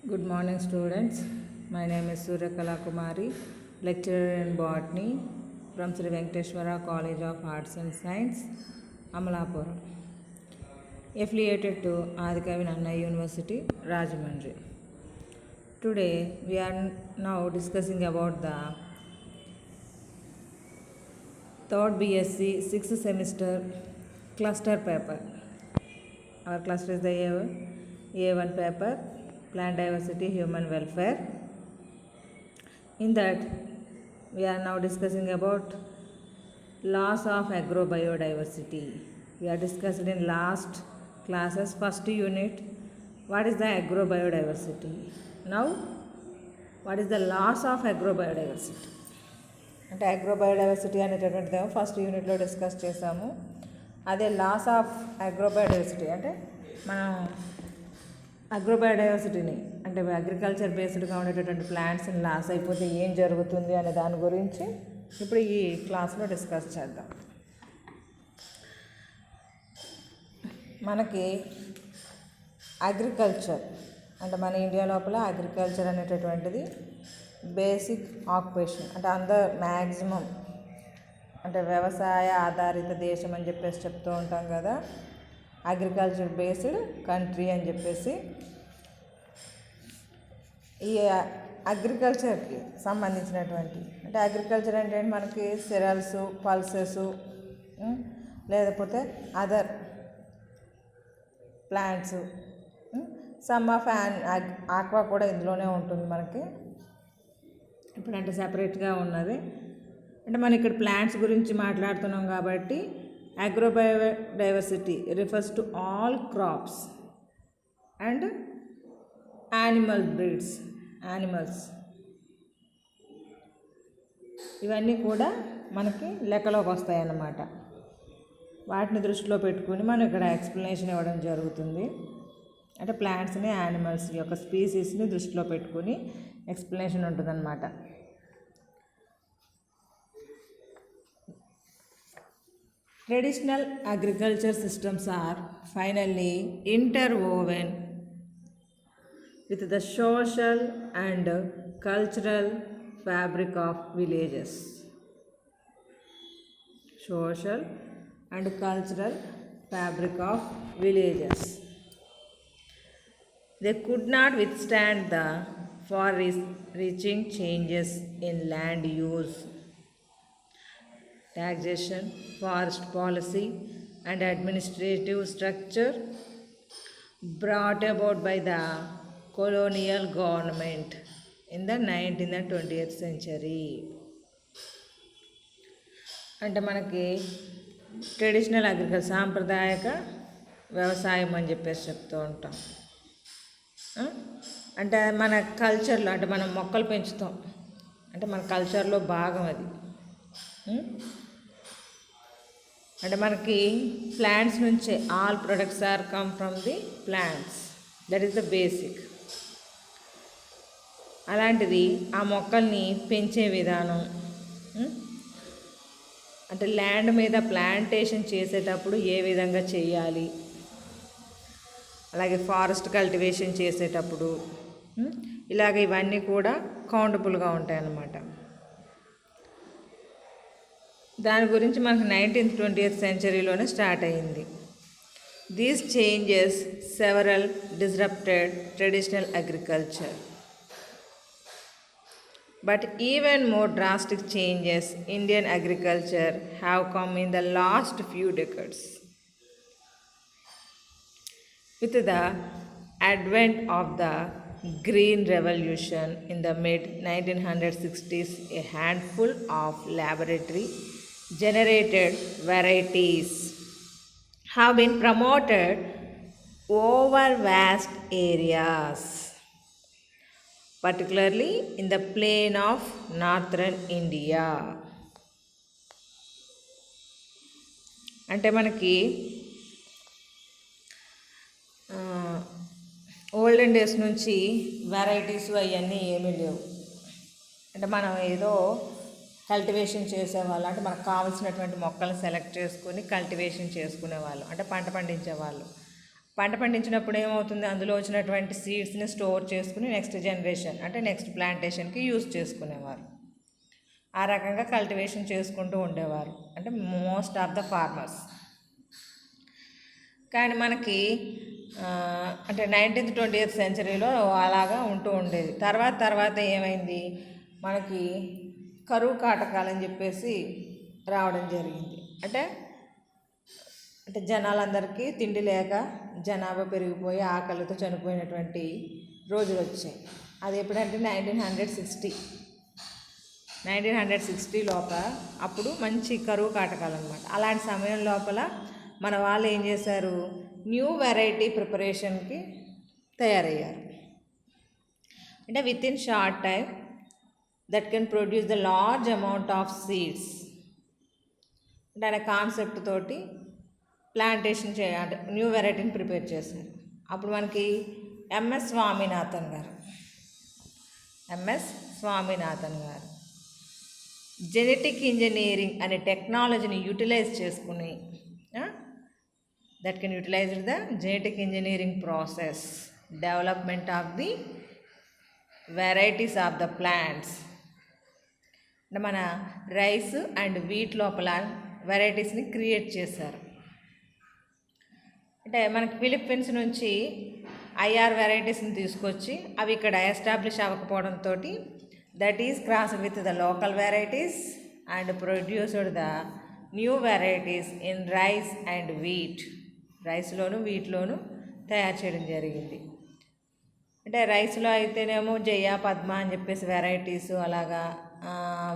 Good morning, students. My name is Suryakala Kumari, lecturer in botany from Sri Venkateshwara College of Arts and Science, Amalapuram, affiliated to Adikavi Nanna University, Rajahmundry. Today, we are now discussing about the third BSc 6th semester cluster paper. Our cluster is the A1 paper, Plant Diversity, Human Welfare. In that, we are now discussing about loss of agrobiodiversity. We are discussed in last classes, first unit, what is the agrobiodiversity. Now, what is the loss of agrobiodiversity? అంటే అగ్రోబయోడైవర్సిటీ అనేటటువంటిది first యూనిట్లో discuss చేసాము. అదే loss of agrobiodiversity అంటే మనం అగ్రోబయోడైవర్సిటీని అంటే agriculture బేస్డ్గా ఉండేటటువంటి ప్లాంట్స్ని loss అయిపోతే ఏం జరుగుతుంది అనే దాని గురించి ఇప్పుడు ఈ క్లాస్లో డిస్కస్ చేద్దాం. మనకి అగ్రికల్చర్ అంటే మన ఇండియా లోపల అగ్రికల్చర్ అనేటటువంటిది బేసిక్ ఆక్యుపేషన్ అంటే అందరు మ్యాక్సిమం అంటే వ్యవసాయ ఆధారిత దేశం అని చెప్పేసి చెప్తూ ఉంటాం కదా, అగ్రికల్చర్ బేస్డ్ కంట్రీ అని చెప్పేసి. ఈ అగ్రికల్చర్కి సంబంధించినటువంటి అంటే అగ్రికల్చర్ అంటే మనకి సెరల్స్, పల్సెస్ లేకపోతే other plants, some of aqua కూడా ఇందులోనే ఉంటుంది మనకి. ఇప్పుడు అంటే సపరేట్గా ఉన్నది అంటే మనం ఇక్కడ ప్లాంట్స్ గురించి మాట్లాడుతున్నాం కాబట్టి అగ్రోబయోడైవర్సిటీ refers to all crops and animal breeds, animals ఇవన్నీ కూడా మనకి లెక్కలోకి వస్తాయి అన్నమాట. వాటిని దృష్టిలో పెట్టుకుని మనం ఇక్కడ ఎక్స్ప్లెనేషన్ ఇవ్వడం జరుగుతుంది. అంటే ప్లాంట్స్ని, యానిమల్స్ యొక్క స్పీసీస్ని దృష్టిలో పెట్టుకుని ఎక్స్ప్లెనేషన్ ఉంటుందన్నమాట. Traditional agriculture systems are finally interwoven with the social and cultural fabric of villages. Social and cultural fabric of villages. They could not withstand the far-reaching changes in land use, taxation, forest policy, and administrative structure brought about by the colonial government in the 19th and 20th century. అంటే మనకి traditional agriculture సాంప్రదాయక వ్యవసాయం అని చెప్పేసి చెప్తూ ఉంటాం. అంటే మన కల్చర్లో అంటే మనం మొక్కలు పెంచుతాం అంటే మన కల్చర్లో భాగం అది. అంటే మనకి ప్లాంట్స్ నుంచే all products are come from the plants, that is the basic. అలాంటిది ఆ మొక్కల్ని పెంచే విధానం అంటే ల్యాండ్ మీద ప్లాంటేషన్ చేసేటప్పుడు ఏ విధంగా చేయాలి, అలాగే ఫారెస్ట్ కల్టివేషన్ చేసేటప్పుడు ఇలాగ ఇవన్నీ కూడా కౌంటబుల్గా ఉంటాయన్నమాట. దాని గురించి మనకు 19th, 20th సెంచరీలోనే స్టార్ట్ అయింది. These changes several disrupted traditional agriculture. But even more drastic changes Indian agriculture have come in the last few decades. With the advent of the Green Revolution in the mid-1960s, a handful of laboratory-generated varieties have been promoted over vast areas, particularly in the plain of northern India. అంటే మనకి olden days నుంచి varieties అవన్నీ ఏమీ లేవు. అంటే మనం ఏదో cultivation చేసేవాళ్ళు అంటే మనకు కావాల్సినటువంటి మొక్కలను సెలెక్ట్ చేసుకొని కల్టివేషన్ చేసుకునేవాళ్ళు అంటే పంట పండించేవాళ్ళు. పంట పండించినప్పుడు ఏమవుతుంది, అందులో వచ్చినటువంటి సీడ్స్ని స్టోర్ చేసుకుని నెక్స్ట్ జనరేషన్ అంటే నెక్స్ట్ ప్లాంటేషన్కి యూజ్ చేసుకునేవారు. ఆ రకంగా కల్టివేషన్ చేసుకుంటూ ఉండేవారు అంటే మోస్ట్ ఆఫ్ ద ఫార్మర్స్. కానీ మనకి అంటే 19th 20th సెంచరీలో అలాగా ఉంటూ ఉండేది. తర్వాత ఏమైంది, మనకి కరువు కాటకాలని చెప్పేసి రావడం జరిగింది. అంటే జనాలందరికీ తిండి లేక జనాభా పెరిగిపోయి ఆకలితో చనిపోయినటువంటి రోజులు వచ్చాయి. అది ఎప్పుడంటే 1960 లోపల అప్పుడు మంచి కరువు కాటకాలు అనమాట. అలాంటి సమయం లోపల మన వాళ్ళు ఏం చేశారు, న్యూ వెరైటీ ప్రిపరేషన్కి తయారయ్యారు. అంటే with in short time that can produce the large amount of seeds అంటే అనే కాన్సెప్ట్ తోటి ప్లాంటేషన్ అంటే న్యూ వెరైటీని ప్రిపేర్ చేశారు. అప్పుడు మనకి ఎంఎస్ స్వామినాథన్ గారు జెనెటిక్ ఇంజనీరింగ్ అనే టెక్నాలజీని యూటిలైజ్ చేసుకుని that can utilise the genetic engineering process development of the varieties of the plants. అంటే మన రైస్ అండ్ వీట్ లోపల వెరైటీస్ని క్రియేట్ చేశారు. అంటే మనకి ఫిలిప్పీన్స్ నుంచి ఐఆర్ వెరైటీస్ని తీసుకొచ్చి అవి ఇక్కడ ఎస్టాబ్లిష్ అవ్వకపోవడంతో that is crossed with the local varieties and produced the new varieties in rice and wheat. రైస్లోను వీట్లోను తయారు చేయడం జరిగింది. అంటే రైస్లో అయితేనేమో జయ పద్మ అని చెప్పేసి వెరైటీస్, అలాగా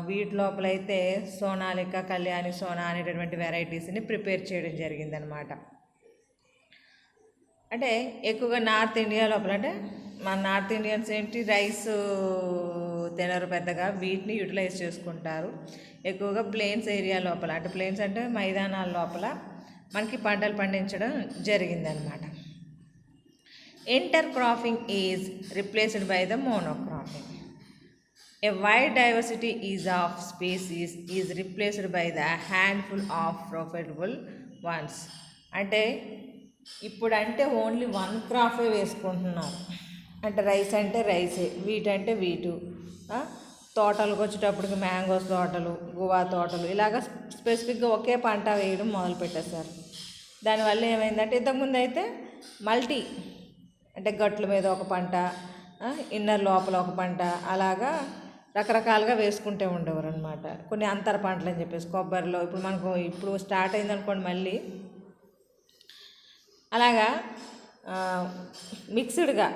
వీటి లోపలైతే సోనాలిక, కళ్యాణి, సోనా అనేటటువంటి వెరైటీస్ని ప్రిపేర్ చేయడం జరిగిందనమాట. అంటే ఎక్కువగా నార్త్ ఇండియా లోపల అంటే మన నార్త్ ఇండియన్స్ ఏంటి రైస్ తినరు పెద్దగా, వీటిని యూటిలైజ్ చేసుకుంటారు ఎక్కువగా. ప్లేన్స్ ఏరియా లోపల అంటే ప్లేన్స్ అంటే మైదానాల లోపల మనకి పంటలు పండించడం జరిగిందనమాట. Inter cropping is replaced by the monocropping. A wide diversity of species is replaced by the handful of profitable ones. అంటే ఇప్పుడంటే ఓన్లీ వన్ క్రాపే వేసుకుంటున్నారు. అంటే రైస్ అంటే రైసే, వీట్ అంటే వీటు, తోటలకు వచ్చేటప్పటికి మ్యాంగోస్ తోటలు, గువా తోటలు, ఇలాగ స్పెసిఫిక్గా ఒకే పంట వేయడం మొదలుపెట్టేశారు. దానివల్ల ఏమైందంటే ఇంతకుముందు అయితే మల్టీ అంటే గట్ల మీద ఒక పంట, ఇన్నర్ లోపల ఒక పంట, అలాగా రకరకాలుగా వేసుకుంటూ ఉండేవారు అనమాట. కొన్ని అంతర పంటలు అని చెప్పేసి కొబ్బరిలో ఇప్పుడు స్టార్ట్ అయిందనుకోండి మళ్ళీ అలాగా మిక్స్డ్గా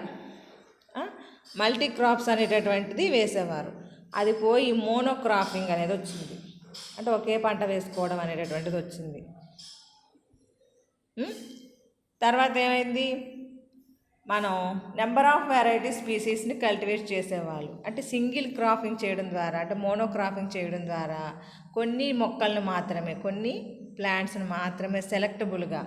మల్టీ క్రాప్స్ అనేటటువంటిది వేసేవారు. అది పోయి మోనోక్రాపింగ్ అనేది వచ్చింది. అంటే ఒకే పంట వేసుకోవడం అనేటటువంటిది వచ్చింది. తర్వాత ఏమైంది, మనం నెంబర్ ఆఫ్ వెరైటీ స్పీసీస్ని కల్టివేట్ చేసేవాళ్ళు. అంటే సింగిల్ క్రాపింగ్ చేయడం ద్వారా అంటే మోనోక్రాపింగ్ చేయడం ద్వారా కొన్ని మొక్కలను మాత్రమే, కొన్ని ప్లాంట్స్ని మాత్రమే సెలెక్టబుల్గా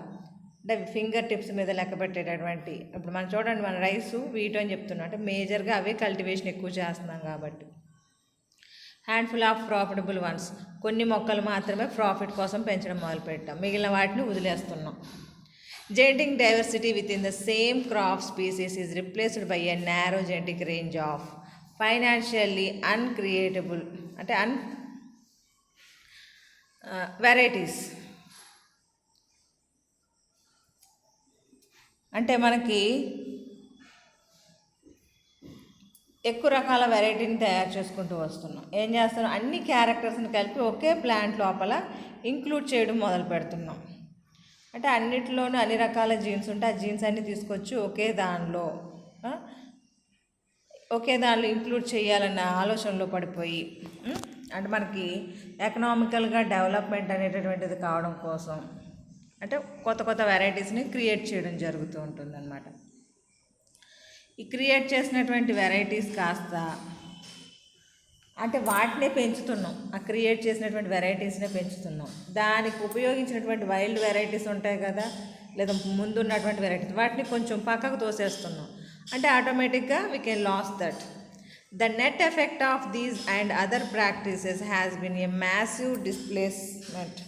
అంటే ఫింగర్ టిప్స్ మీద లెక్క పెట్టేటటువంటి, ఇప్పుడు మనం చూడండి మన రైసు వీటు అని చెప్తున్నాం అంటే మేజర్గా అవే కల్టివేషన్ ఎక్కువ చేస్తున్నాం కాబట్టి. హ్యాండ్ఫుల్ ఆఫ్ ప్రాఫిటబుల్ వన్స్, కొన్ని మొక్కలు మాత్రమే ప్రాఫిట్ కోసం పెంచడం మొదలుపెట్టాం, మిగిలిన వాటిని వదిలేస్తున్నాం. Genetic diversity within the same crop species is replaced by a narrow genetic range of financially uncreatable అంటే varieties. అంటే మనకి ఎక్కువ రకాల వెరైటీని తయారు చేసుకుంటూ వస్తున్నాం. ఏం చేస్తున్నాం, అన్ని క్యారెక్టర్స్ని కలిపి ఒకే ప్లాంట్ లోపల ఇంక్లూడ్ చేయడం మొదలు పెడుతున్నాం. అంటే అన్నిటిలోనూ అన్ని రకాల జీన్స్ ఉంటే ఆ జీన్స్ అన్నీ తీసుకొచ్చి ఒకే దానిలో ఇంక్లూడ్ చేయాలన్న ఆలోచనలో పడిపోయి అంటే మనకి ఎకనామికల్గా డెవలప్మెంట్ అనేటటువంటిది కావడం కోసం అంటే కొత్త కొత్త వెరైటీస్ని క్రియేట్ చేయడం జరుగుతూ ఉంటుందన్నమాట. ఈ క్రియేట్ చేసినటువంటి వెరైటీస్ కాస్త అంటే వాటినే పెంచుతున్నాం, ఆ క్రియేట్ చేసినటువంటి వెరైటీస్నే పెంచుతున్నాం. దానికి ఉపయోగించినటువంటి వైల్డ్ వెరైటీస్ ఉంటాయి కదా, లేదా ముందున్నటువంటి వెరైటీస్ వాటిని కొంచెం పక్కకు తోసేస్తున్నాం. అంటే ఆటోమేటిక్గా we can loss that. The net effect of these and other practices has been a massive displacement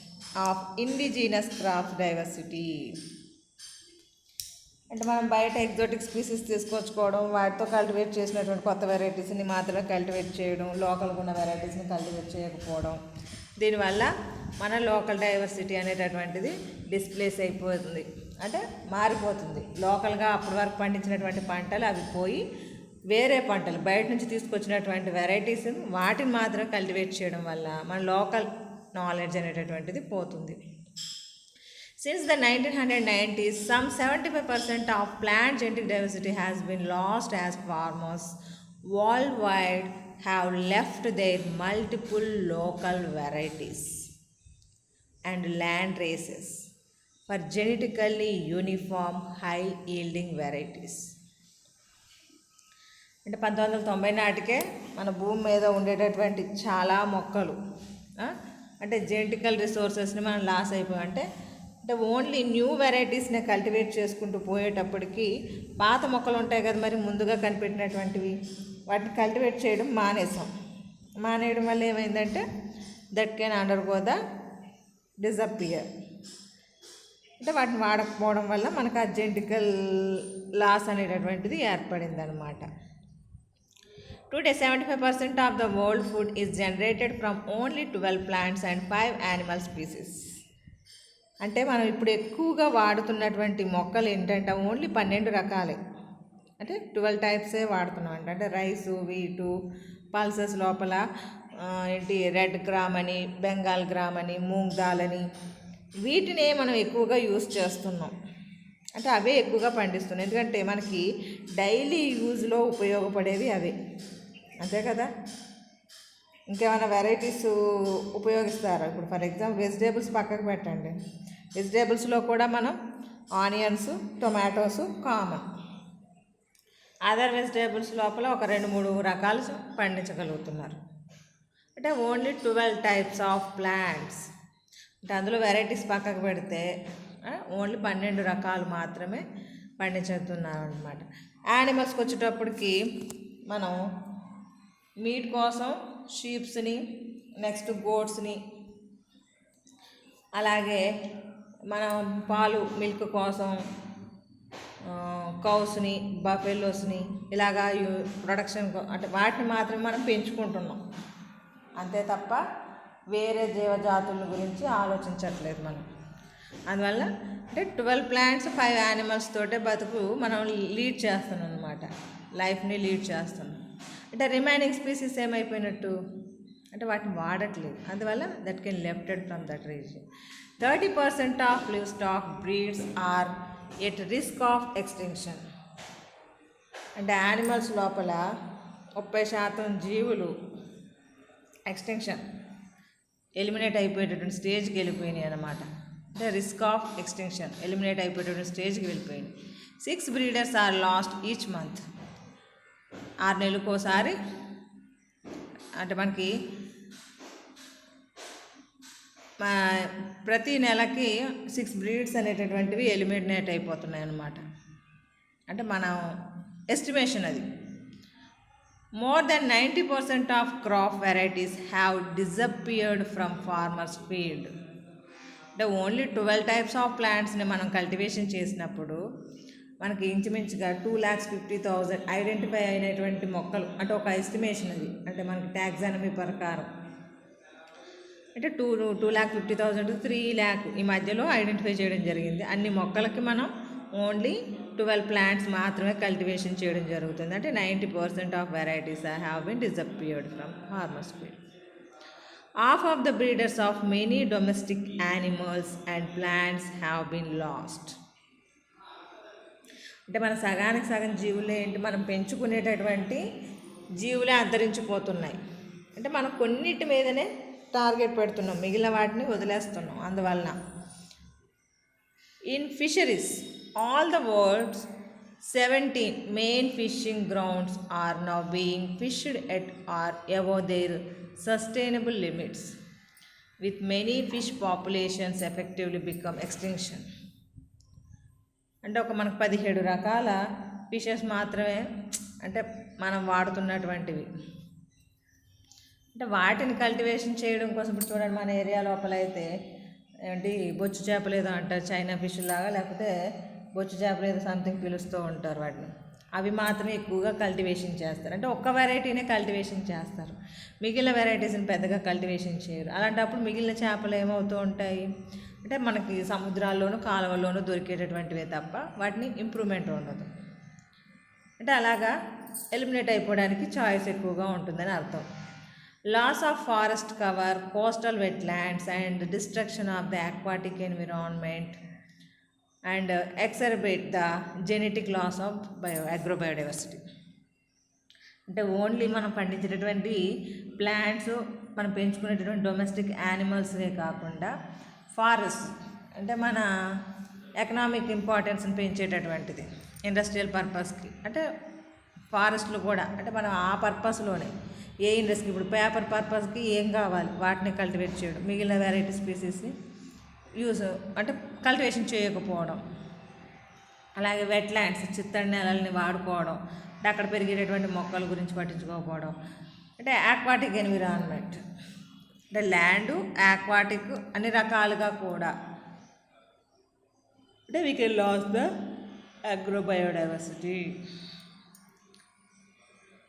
of indigenous crop diversity. అంటే మనం బయట ఎగ్జోటిక్ స్పీసీస్ తీసుకొచ్చుకోవడం, వాటితో కల్టివేట్ చేసినటువంటి కొత్త వెరైటీస్ని మాత్రమే కల్టివేట్ చేయడం, లోకల్గా ఉన్న వెరైటీస్ని కల్టివేట్ చేయకపోవడం, దీనివల్ల మన లోకల్ డైవర్సిటీ అనేటటువంటిది డిస్ప్లేస్ అయిపోతుంది, అంటే మారిపోతుంది. లోకల్గా అప్పటి వరకు పండించినటువంటి పంటలు అవి పోయి వేరే పంటలు బయట నుంచి తీసుకొచ్చినటువంటి వెరైటీస్ని వాటిని మాత్రమే కల్టివేట్ చేయడం వల్ల మన లోకల్ నాలెడ్జ్ అనేటటువంటిది పోతుంది. Since the 1990s, some 75% of plant genetic diversity has been lost as farmers worldwide have left their multiple local varieties and land races for genetically uniform high yielding varieties. అంటే 1990 నాటికే మన భూమి మీద ఉండేటటువంటి చాలా మొక్కలు అంటే జెనెటికల్ రిసోర్సెస్ని మనం లాస్ అయిపోయాం. అంటే ఓన్లీ న్యూ వెరైటీస్ని కల్టివేట్ చేసుకుంటూ పోయేటప్పటికి పాత మొక్కలు ఉంటాయి కదా మరి ముందుగా కనిపెట్టినటువంటివి, వాటిని కల్టివేట్ చేయడం మానేయడం వల్ల ఏమైందంటే that can undergo the disappear. అంటే వాటిని వాడకపోవడం వల్ల మనకు ఆ జెనెటికల్ లాస్ అనేటటువంటిది ఏర్పడింది అనమాట. Today 75% of the world food is generated from only 12 plants and 5 animal species. అంటే మనం ఇప్పుడు ఎక్కువగా వాడుతున్నటువంటి మొక్కలు ఏంటంటే ఓన్లీ 12 రకాలే, అంటే 12 టైప్సే వాడుతున్నాం అంటే రైసు, వీటు, పల్సెస్ లోపల రెడ్ గ్రామ్ అని, బెంగాల్ గ్రామ్ అని, మూంగ్ దాల్ అని, వీటినే మనం ఎక్కువగా యూజ్ చేస్తున్నాం. అంటే అవే ఎక్కువగా పండిస్తున్నాం, ఎందుకంటే మనకి డైలీ యూజ్లో ఉపయోగపడేవి అవే, అంతే కదా. ఇంకేమైనా వెరైటీస్ ఉపయోగిస్తారా? ఇప్పుడు ఫర్ ఎగ్జాంపుల్ వెజిటేబుల్స్ పక్కకు పెట్టండి, వెజిటేబుల్స్లో కూడా మనం onions, tomatoes common. Other vegetables లోపల ఒక 2-3 రకాలు పండించగలుగుతున్నారు. అంటే ఓన్లీ 12 టైప్స్ ఆఫ్ ప్లాంట్స్, అంటే అందులో వెరైటీస్ పక్కకు పెడితే ఓన్లీ 12 రకాలు మాత్రమే పండించుతున్నారు అనమాట. యానిమల్స్కి వచ్చేటప్పటికి మనం మీట్ కోసం షీప్స్ని, నెక్స్ట్ గోట్స్ని, అలాగే మనం పాలు మిల్క్ కోసం కౌస్ని, బఫెలోస్ని ఇలాగా ప్రొడక్షన్ అంటే వాటిని మాత్రమే మనం పెంచుకుంటున్నాం, అంతే తప్ప వేరే జీవజాతుల గురించి ఆలోచించట్లేదు మనం. అందువల్ల అంటే 12 ప్లాంట్స్ 5 యానిమల్స్ తోటే బతుకు మనం లీడ్ చేస్తున్నాం అనమాట, లైఫ్ని లీడ్ చేస్తున్నాం. అంటే రిమైనింగ్ స్పీసీస్ ఏమైపోయినట్టు అంటే వాటిని వాడట్లేదు, అందువల్ల that can lefted from that region. 30% of live stock breeds are at risk of extinction. అంటే యానిమల్స్ లోపల 30% జీవులు ఎక్స్టింక్షన్ ఎలిమినేట్ అయిపోయేటటువంటి స్టేజ్కి వెళ్ళిపోయినాయి అన్నమాట. అంటే రిస్క్ ఆఫ్ ఎక్స్టింక్షన్ ఎలిమినేట్ అయిపోయేటటువంటి స్టేజ్కి వెళ్ళిపోయింది. 6 breeders are lost each month. 6 నెలలకోసారి అంటే మనకి ప్రతి నెలకి 6 బ్రీడ్స్ అనేటటువంటివి ఎలిమినేట్ అయిపోతున్నాయి అన్నమాట. అంటే మనం ఎస్టిమేషన్ అది. More than 90% of crop varieties have disappeared from farmers' field. అంటే ఓన్లీ 12 టైప్స్ ఆఫ్ ప్లాంట్స్ని మనం కల్టివేషన్ చేసినప్పుడు మనకి ఇంచుమించుగా 2,50,000 ఐడెంటిఫై అయినటువంటి మొక్కలు, అంటే ఒక ఎస్టిమేషన్ అది, అంటే మనకి టాక్సానమీ ప్రకారం అంటే 2,50,000 to 3 lakh ఈ మధ్యలో ఐడెంటిఫై చేయడం జరిగింది. అన్ని మొక్కలకి మనం ఓన్లీ 12 ప్లాంట్స్ మాత్రమే కల్టివేషన్ చేయడం జరుగుతుంది. అంటే 90% of varieties have been disappeared from farmers field. Half of the breeders of many domestic animals and plants have been lost. అంటే మన సగానికి సగం జీవులే ఏంటి మనం పెంచుకునేటటువంటి జీవులే అంతరించిపోతున్నాయి. అంటే మనం కొన్నిటి మీదనే టార్గెట్ పెడుతున్నాం, మిగిలిన వాటిని వదిలేస్తున్నాం. అందువలన in fisheries all the world's 17 main fishing grounds are now being fished at or above their sustainable limits, with many fish populations effectively become extinction. అంటే ఒక మనకు 17 రకాల ఫిషెస్ మాత్రమే అంటే మనం వాడుతున్నటువంటివి. అంటే వాటిని కల్టివేషన్ చేయడం కోసం ఇప్పుడు చూడండి, మన ఏరియా లోపల అయితే ఏంటి బొచ్చు చేపలు ఏదో అంటారు, చైనా ఫిష్ లాగా, లేకపోతే బొచ్చు చేపలు ఏదో సంథింగ్ పిలుస్తూ ఉంటారు వాటిని. అవి మాత్రం ఎక్కువగా కల్టివేషన్ చేస్తారు. అంటే ఒక్క వెరైటీనే కల్టివేషన్ చేస్తారు, మిగిలిన వెరైటీస్ని పెద్దగా కల్టివేషన్ చేయరు. అలాంటప్పుడు మిగిలిన చేపలు ఏమవుతూ ఉంటాయి అంటే మనకి సముద్రాల్లోనూ కాలువల్లోనూ దొరికేటటువంటివే తప్ప వాటిని ఇంప్రూవ్మెంట్ ఉండదు. అంటే అలాగా ఎలిమినేట్ అయిపోవడానికి చాయిస్ ఎక్కువగా ఉంటుందని అర్థం. Loss of forest cover, coastal wetlands and destruction of the aquatic environment and exacerbate the genetic loss of agrobiodiversity. అంటే ఓన్లీ మనం పండించేటటువంటి ప్లాంట్స్, మనం పెంచుకునేటటువంటి డొమెస్టిక్ యానిమల్స్నే కాకుండా ఫారెస్ట్ అంటే మన ఎకనామిక్ ఇంపార్టెన్స్ని పెంచేటటువంటిది ఇండస్ట్రియల్ పర్పస్కి. అంటే ఫారెస్ట్లు కూడా అంటే మనం ఆ పర్పస్లోనే ఏ ఇండస్ట్రీ, ఇప్పుడు పేపర్ పర్పస్కి ఏం కావాలి వాటిని కల్టివేట్ చేయడం, మిగిలిన వెరైటీ స్పీసీస్ని యూజ్ అంటే కల్టివేషన్ చేయకపోవడం. అలాగే వెట్లాండ్స్, చిత్తడి నేలల్ని వాడుకోవడం, అంటే అక్కడ పెరిగేటటువంటి మొక్కల గురించి పట్టించుకోకపోవడం. అంటే ఆక్వాటిక్ ఎన్విరాన్మెంట్ అంటే ల్యాండ్, ఆక్వాటిక్ అన్ని రకాలుగా కూడా అంటే we can loss the agrobiodiversity.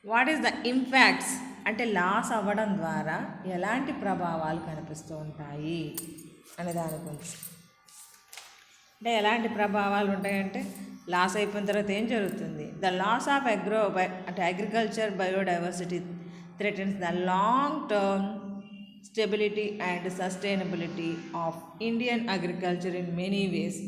What is the impacts అంటే లాస్ అవ్వడం ద్వారా ఎలాంటి ప్రభావాలు కనిపిస్తూ ఉంటాయి అనే దాని గురించి. అంటే ఎలాంటి ప్రభావాలు ఉంటాయంటే లాస్ అయిపోయిన తర్వాత ఏం జరుగుతుంది? ద లాస్ ఆఫ్ అంటే agriculture biodiversity threatens the long term stability and sustainability of Indian agriculture in many ways.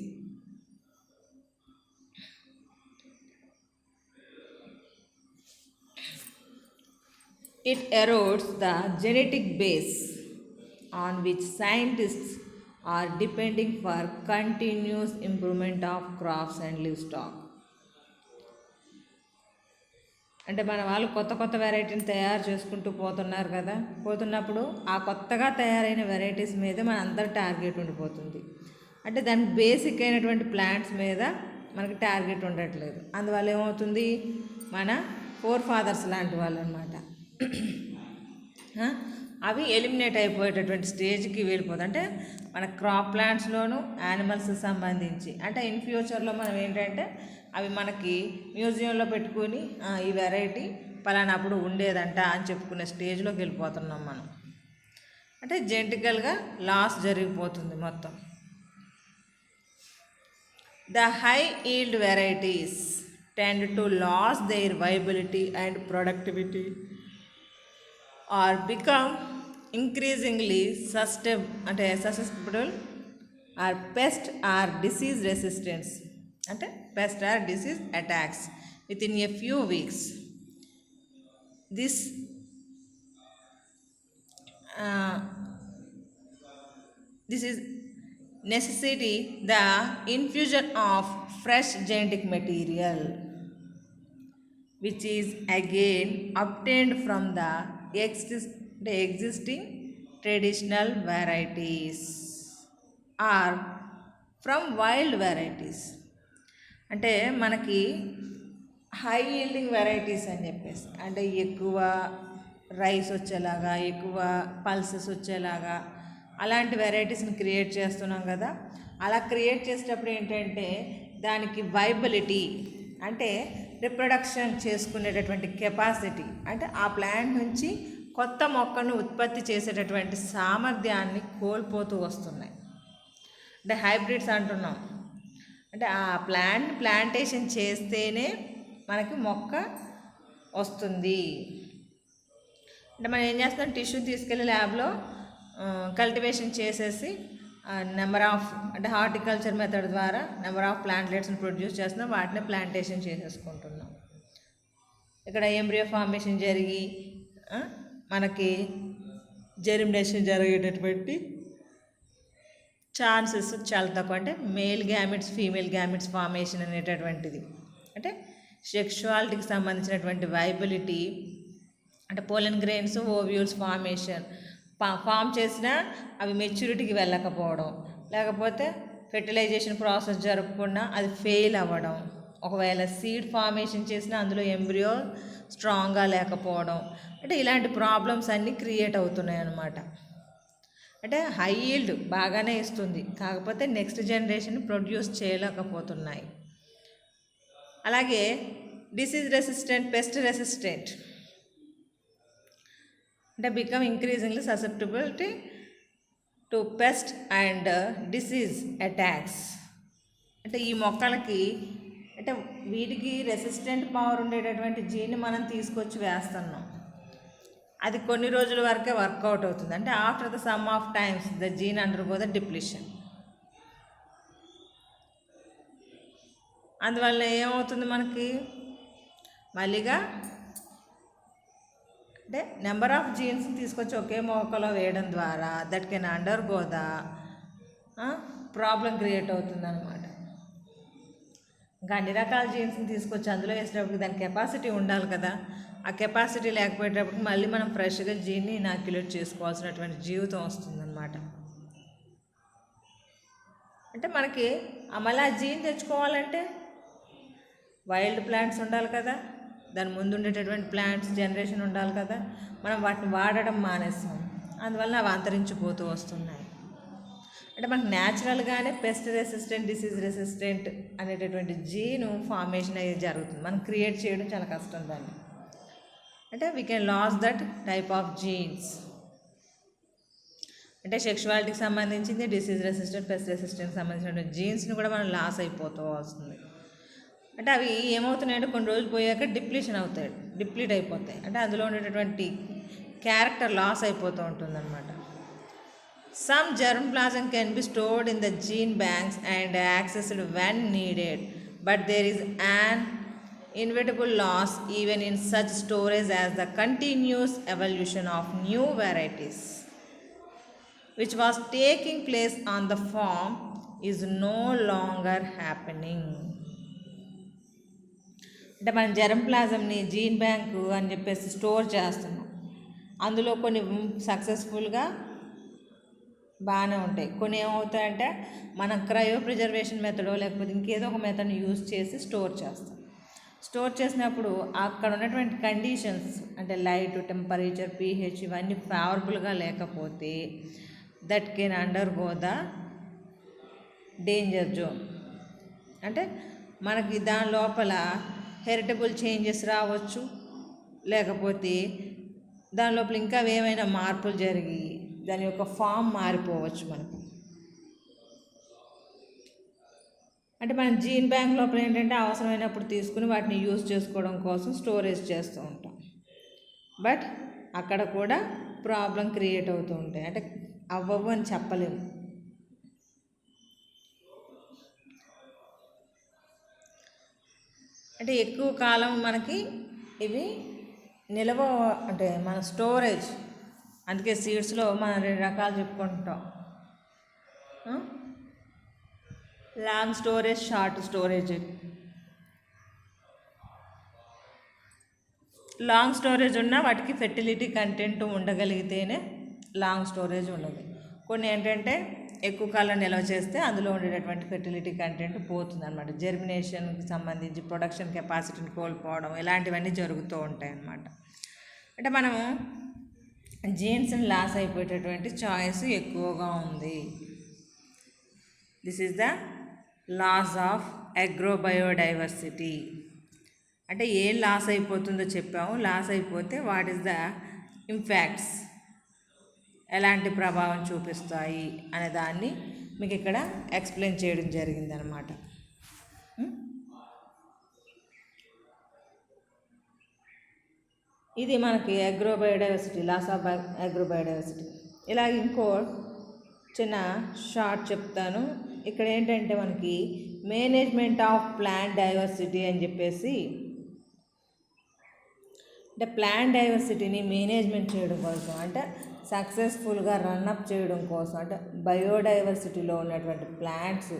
It erodes the genetic base on which scientists are depending for continuous improvement of crops and livestock. అంటే మన వాళ్ళు కొత్త కొత్త వెరైటీని తయారు చేసుకుంటూ పోతున్నారు కదా, పోతున్నప్పుడు ఆ కొత్తగా తయారైన వెరైటీస్ మీద మన అందరి టార్గెట్ ఉండిపోతుంది. అంటే దాని బేసిక్ అయినటువంటి ప్లాంట్స్ మీద మనకి టార్గెట్ ఉండట్లేదు. అందువల్ల ఏమవుతుంది, మన ఫోర్ ఫాదర్స్ లాంటి వాళ్ళు అనమాట అవి ఎలిమినేట్ అయిపోయేటటువంటి స్టేజ్కి వెళ్ళిపోతుంది. అంటే మన క్రాప్ ప్లాంట్స్లోను యానిమల్స్కి సంబంధించి అంటే ఇన్ ఫ్యూచర్లో మనం ఏంటంటే అవి మనకి మ్యూజియంలో పెట్టుకొని ఈ వెరైటీ పలానా అప్పుడు ఉండేదంట అని చెప్పుకునే స్టేజ్లోకి వెళ్ళిపోతున్నాం మనం. అంటే జెనెటికల్గా లాస్ జరిగిపోతుంది మొత్తం. The high yield varieties tend to loss their viability and productivity or become increasingly susceptible or pest or disease resistance అంటే pest or disease attacks within a few weeks. This is necessity the infusion of fresh genetic material which is again obtained from the existing traditional varieties or from wild varieties. అంటే మనకి high yielding varieties అని చెప్పేసి అంటే ఎక్కువ rice వచ్చేలాగా, ఎక్కువ pulses వచ్చేలాగా అలాంటి వెరైటీస్ని క్రియేట్ చేస్తున్నాం కదా. అలా క్రియేట్ చేసేటప్పుడు ఏంటంటే దానికి వైబిలిటీ అంటే రిప్రొడక్షన్ చేసుకునేటటువంటి కెపాసిటీ అంటే ఆ ప్లాంట్ నుంచి కొత్త మొక్కను ఉత్పత్తి చేసేటటువంటి సామర్థ్యాన్ని కోల్పోతూ వస్తున్నాయి. అంటే హైబ్రిడ్స్ అంటున్నాం. అంటే ఆ ప్లాంటేషన్ చేస్తేనే మనకి మొక్క వస్తుంది. అంటే మనం ఏం చేస్తాం, టిష్యూ తీసుకెళ్ళి ల్యాబ్లో కల్టివేషన్ చేసేసి నెంబర్ ఆఫ్ అంటే హార్టికల్చర్ మెథడ్ ద్వారా నెంబర్ ఆఫ్ ప్లాంట్లెట్స్ని ప్రొడ్యూస్ చేస్తున్నాం, వాటిని ప్లాంటేషన్ చేసేసుకుంటున్నాం. ఇక్కడ ఎంబ్రియో ఫార్మేషన్ జరిగి మనకి జెర్మినేషన్ జరిగేటటువంటి ఛాన్సెస్ చాలా తక్కువ. అంటే male gametes, female gametes formation అనేటటువంటిది అంటే సెక్షువాలిటీకి సంబంధించినటువంటి వైబిలిటీ అంటే pollen grains, ovules formation form చేసినా అవి మెచ్యూరిటీకి వెళ్ళకపోవడం, లేకపోతే ఫెర్టిలైజేషన్ ప్రాసెస్ జరగకుండా అది ఫెయిల్ అవ్వడం, ఒకవేళ సీడ్ ఫార్మేషన్ చేసినా అందులో ఎంబ్రియో స్ట్రాంగ్గా లేకపోవడం, అంటే ఇలాంటి ప్రాబ్లమ్స్ అన్నీ క్రియేట్ అవుతున్నాయి అన్నమాట. అంటే హై ఈల్డ్ బాగానే ఇస్తుంది, కాకపోతే నెక్స్ట్ జనరేషన్ ప్రొడ్యూస్ చేయలేకపోతున్నాయి. అలాగే డిసీజ్ రెసిస్టెంట్, పెస్ట్ రెసిస్టెంట్ అంటే become increasingly susceptibility to pest and disease attacks. అంటే ఈ మొక్కలకి అంటే వీటికి రెసిస్టెంట్ పవర్ ఉండేటటువంటి జీన్ని మనం తీసుకొచ్చి వేస్తున్నాం. అది కొన్ని రోజుల వరకే వర్కౌట్ అవుతుంది. అంటే after the some of times the gene undergo the depletion. అందువల్ల ఏమవుతుంది మనకి మళ్ళీగా అంటే నెంబర్ ఆఫ్ జీన్స్ తీసుకొచ్చి ఒకే మొక్కలో వేయడం ద్వారా that can undergo the problem create అవుతుంది అనమాట. ఇంకా అన్ని రకాల జీన్స్ని తీసుకొచ్చి అందులో వేసేటప్పటికి దాని కెపాసిటీ ఉండాలి కదా. ఆ కెపాసిటీ లేకపోయేటప్పటికి మళ్ళీ మనం ఫ్రెష్గా జీన్ని ఇనాక్యులేట్ చేసుకోవాల్సినటువంటి జీవితం వస్తుందన్నమాట. అంటే మనకి మళ్ళీ ఆ జీన్ తెచ్చుకోవాలంటే వైల్డ్ ప్లాంట్స్ ఉండాలి కదా, దాని ముందు ఉండేటటువంటి ప్లాంట్స్ జనరేషన్ ఉండాలి కదా. మనం వాటిని వాడడం మానేస్తాం, అందువల్ల అవి అంతరించిపోతూ వస్తున్నాయి. అంటే మనకు న్యాచురల్గానే పెస్ట్ రెసిస్టెంట్, డిసీజ్ రెసిస్టెంట్ అనేటటువంటి జీను ఫార్మేషన్ అనేది జరుగుతుంది. మనం క్రియేట్ చేయడం చాలా కష్టం దాన్ని. అంటే we can loss that type of genes. అంటే సెక్షువాలిటీకి సంబంధించింది, డిసీజ్ రెసిస్టెంట్, పెస్ట్ రెసిస్టెంట్కి సంబంధించిన జీన్స్ని కూడా మనం లాస్ అయిపోతూ వస్తుంది. అంటే అవి ఏమవుతున్నాయంటే కొన్ని రోజులు పోయాక డిప్లీట్ అయిపోతాయి. అంటే అందులో ఉండేటటువంటి క్యారెక్టర్ లాస్ అయిపోతూ ఉంటుందన్నమాట. Some germplasm can be stored in the gene banks and accessed when needed, but there is an inevitable loss even in such storage as the continuous evolution of new varieties which was taking place on the farm is no longer happening. అంటే మనం germ ప్లాజంని gene bank అని చెప్పేసి store చేస్తున్నాం. అందులో కొన్ని సక్సెస్ఫుల్గా బాగానే ఉంటాయి, కొన్ని ఏమవుతాయంటే మనం క్రయో ప్రిజర్వేషన్ మెథడో లేకపోతే ఇంకేదో ఒక మెథడ్ని యూజ్ చేసి స్టోర్ చేస్తాం. స్టోర్ చేసినప్పుడు అక్కడ ఉన్నటువంటి కండిషన్స్ అంటే లైట్, టెంపరేచర్, pH ఇవన్నీ ఫేవరబుల్గా లేకపోతే that can undergo the danger zone. అంటే మనకి దాని లోపల హెరిటబుల్ చేంజెస్ రావచ్చు, లేకపోతే దాని లోపల ఇంకా ఏమైనా మార్పులు జరిగి దాని యొక్క ఫామ్ మారిపోవచ్చు మనకు. అంటే మనం జీన్ బ్యాంక్ లోపల ఏంటంటే అవసరమైనప్పుడు తీసుకుని వాటిని యూజ్ చేసుకోవడం కోసం స్టోరేజ్ చేస్తూ ఉంటాం. బట్ అక్కడ కూడా ప్రాబ్లం క్రియేట్ అవుతూ ఉంటాయి. అంటే అవ్వవు అని చెప్పలేము. అంటే ఎక్కువ కాలం మనకి ఇవి నిల్వ అంటే మన స్టోరేజ్, అందుకే సీడ్స్లో మనం 2 రకాలు చెప్పుకుంటాం, long storage, short storage. Long storage ఉన్న వాటికి ఫెర్టిలిటీ కంటెంట్ ఉండగలిగితేనే లాంగ్ స్టోరేజ్ ఉండదు. కొన్ని ఏంటంటే ఎక్కువ కాలం నిల్వ చేస్తే అందులో ఉండేటటువంటి ఫెర్టిలిటీ కంటెంట్ పోతుంది అనమాట. జెర్మినేషన్కి సంబంధించి ప్రొడక్షన్ కెపాసిటీని కోల్పోవడం ఇలాంటివన్నీ జరుగుతూ ఉంటాయి అన్నమాట. అంటే మనము జీన్స్ని లాస్ అయిపోయేటటువంటి చాయిస్ ఎక్కువగా ఉంది. This is the loss of agrobiodiversity. అంటే ఏం లాస్ అయిపోతుందో చెప్పాము. లాస్ అయిపోతే వాట్ ఈస్ ద ఇంపాక్ట్స్, ఎలాంటి ప్రభావం చూపిస్తాయి అనే దాన్ని మీకు ఇక్కడ ఎక్స్ప్లెయిన్ చేయడం జరిగిందనమాట. ఇది మనకి అగ్రోబయోడైవర్సిటీ, లాస్ ఆఫ్ అగ్రోబయోడైవర్సిటీ. ఇలాగ ఇంకో చిన్న షార్ట్ చెప్తాను. ఇక్కడ ఏంటంటే మనకి మేనేజ్మెంట్ ఆఫ్ ప్లాంట్ డైవర్సిటీ అని చెప్పేసి, అంటే ప్లాంట్ డైవర్సిటీని మేనేజ్మెంట్ చేయడం కోసం, అంటే సక్సెస్ఫుల్గా రన్అప్ చేయడం కోసం, అంటే బయోడైవర్సిటీలో ఉన్నటువంటి ప్లాంట్స్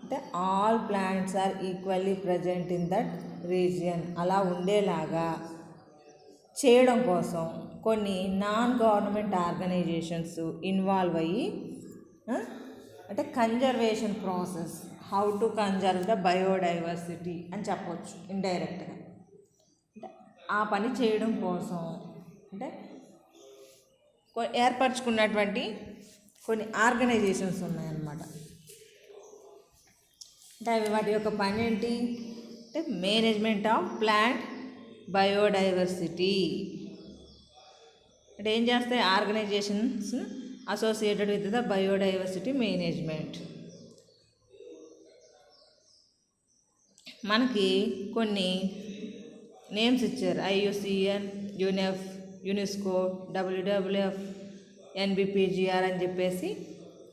అంటే all plants are equally present in that region అలా ఉండేలాగా చేయడం కోసం కొన్ని నాన్ గవర్నమెంట్ ఆర్గనైజేషన్స్ ఇన్వాల్వ్ అయ్యి అంటే conservation process, how to conserve the biodiversity అని చెప్పవచ్చు ఇండైరెక్ట్గా. అంటే ఆ పని చేయడం కోసం అంటే ఏర్పరచుకున్నటువంటి కొన్ని ఆర్గనైజేషన్స్ ఉన్నాయన్నమాట. అంటే అవి వాటి యొక్క పని ఏంటి, అంటే మేనేజ్మెంట్ ఆఫ్ ప్లాంట్ బయోడైవర్సిటీ. అంటే ఏం చేస్తాయి? Organisations associated with the biodiversity management. మనకి కొన్ని నేమ్స్ ఇచ్చారు. IUCN, UNEP, UNESCO, WWF, NBPGR అని చెప్పేసి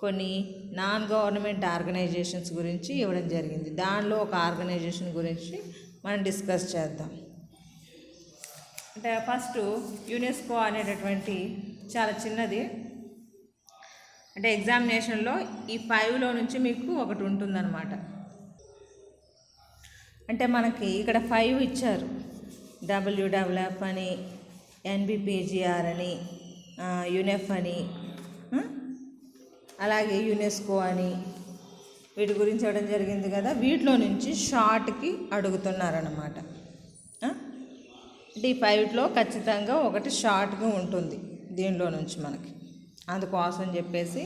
కొన్ని నాన్ గవర్నమెంట్ ఆర్గనైజేషన్స్ గురించి ఇవ్వడం జరిగింది. దానిలో ఒక ఆర్గనైజేషన్ గురించి మనం డిస్కస్ చేద్దాం. అంటే ఫస్ట్ యునెస్కో అనేటటువంటి చాలా చిన్నది. అంటే ఎగ్జామినేషన్లో ఈ 5లో నుంచి మీకు ఒకటి ఉంటుందన్నమాట. అంటే మనకి ఇక్కడ 5 ఇచ్చారు. WWF అని, NBPGR అని, యునెఫ్ అని, అలాగే యునెస్కో అని వీటి గురించి ఇవ్వడం జరిగింది కదా. వీటిలో నుంచి షార్ట్కి అడుగుతున్నారన్నమాట. అంటే ఈ 5లో ఖచ్చితంగా ఒకటి షార్ట్గా ఉంటుంది దీనిలో నుంచి మనకి. అందుకోసం చెప్పేసి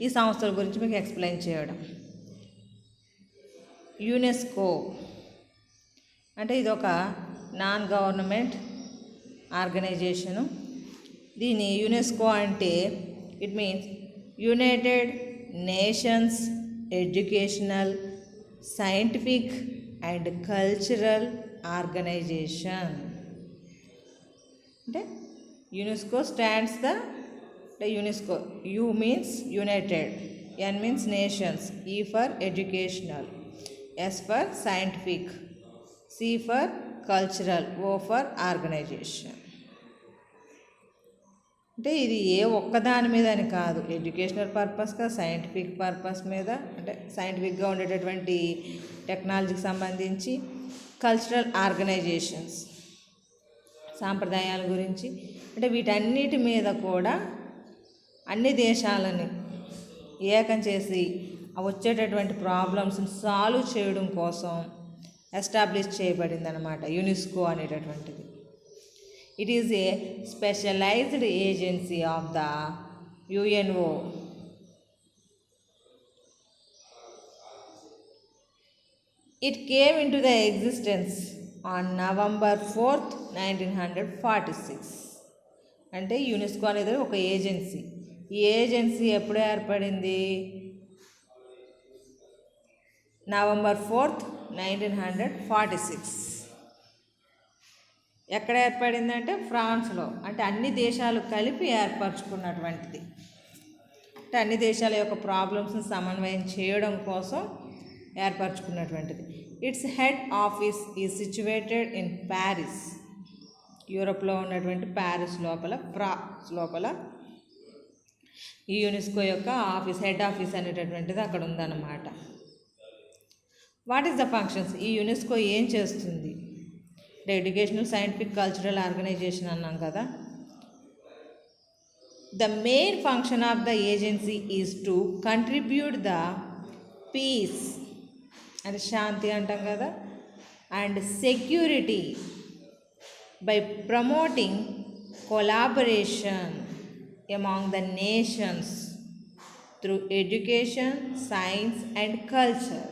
ఈ సంస్థల గురించి మీకు ఎక్స్ప్లెయిన్ చేయడం. యునెస్కో అంటే ఇది ఒక నాన్ గవర్నమెంట్ ఆర్గనైజేషను. దీని యునెస్కో అంటే it means United Nations educational, scientific and cultural organisation. అంటే UNESCO stands the UNESCO, U means United, N means nations, E for educational, S for scientific, C for cultural, O for organisation. అంటే ఇది ఏ ఒక్కదాని మీద అని కాదు, educational పర్పస్గా, scientific purpose మీద, అంటే సైంటిఫిక్గా ఉండేటటువంటి టెక్నాలజీకి సంబంధించి, కల్చరల్ ఆర్గనైజేషన్స్ సాంప్రదాయాల గురించి, అంటే వీటన్నిటి మీద కూడా అన్ని దేశాలని ఏకం చేసి వచ్చేటటువంటి ప్రాబ్లమ్స్ని సాల్వ్ చేయడం కోసం ఎస్టాబ్లిష్ చేయబడింది అన్నమాట యునెస్కో అనేటటువంటిది. It is a specialized agency of the UNO. It came into the existence on November 4th, 1946. అంటే యునెస్కో అనేది ఒక ఏజెన్సీ. ఈ ఏజెన్సీ ఎప్పుడు ఏర్పడింది? November 4th, 1946. ఎక్కడ ఏర్పడిందంటే ఫ్రాన్స్లో. అంటే అన్ని దేశాలు కలిపి ఏర్పరచుకున్నటువంటిది. అంటే అన్ని దేశాల యొక్క ప్రాబ్లమ్స్ని సమన్వయం చేయడం కోసం ఏర్పరచుకున్నటువంటిది. Its head office is situated in Paris. యూరోప్లో ఉన్నటువంటి ప్యారిస్ లోపల ఈ యునెస్కో యొక్క ఆఫీస్, హెడ్ ఆఫీస్ అనేటటువంటిది అక్కడ ఉందన్నమాట. What is the functions? ఈ యునెస్కో ఏం చేస్తుంది? అంటే ఎడ్యుకేషనల్, సైంటిఫిక్, కల్చరల్ ఆర్గనైజేషన్ అన్నాం కదా. The main function of the agency is to contribute the peace, అంటే శాంతి అంటాం కదా, and security by promoting collaboration among the nations through education, science and culture.